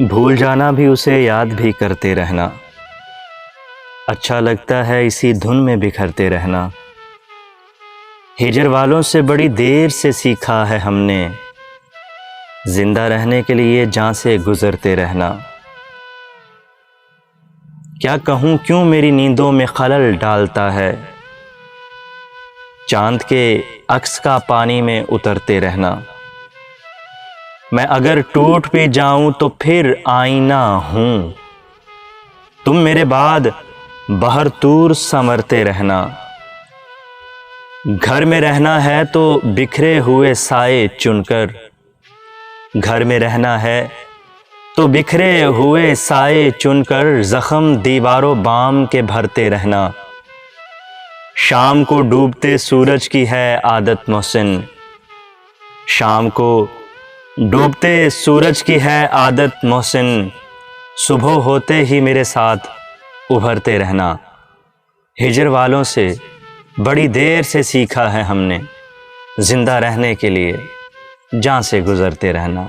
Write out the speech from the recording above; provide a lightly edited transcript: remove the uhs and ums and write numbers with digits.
भूल जाना भी उसे याद भी करते रहना, अच्छा लगता है इसी धुन में बिखरते रहना। हिजर वालों से बड़ी देर से सीखा है हमने, जिंदा रहने के लिए जान से गुजरते रहना। क्या कहूँ क्यों मेरी नींदों में खलल डालता है, चांद के अक्स का पानी में उतरते रहना। मैं अगर टूट भी जाऊं तो फिर आईना हूं, तुम मेरे बाद बहरतूर संवरते रहना। घर में रहना है तो बिखरे हुए साए चुनकर, घर में रहना है तो बिखरे हुए साए चुनकर, जख्म दीवारों बाम के भरते रहना। शाम को डूबते सूरज की है आदत मोहसिन, शाम को डूबते सूरज की है आदत मोहसिन, सुबह होते ही मेरे साथ उभरते रहना। हिजर वालों से बड़ी देर से सीखा है हमने, जिंदा रहने के लिए जान से गुजरते रहना।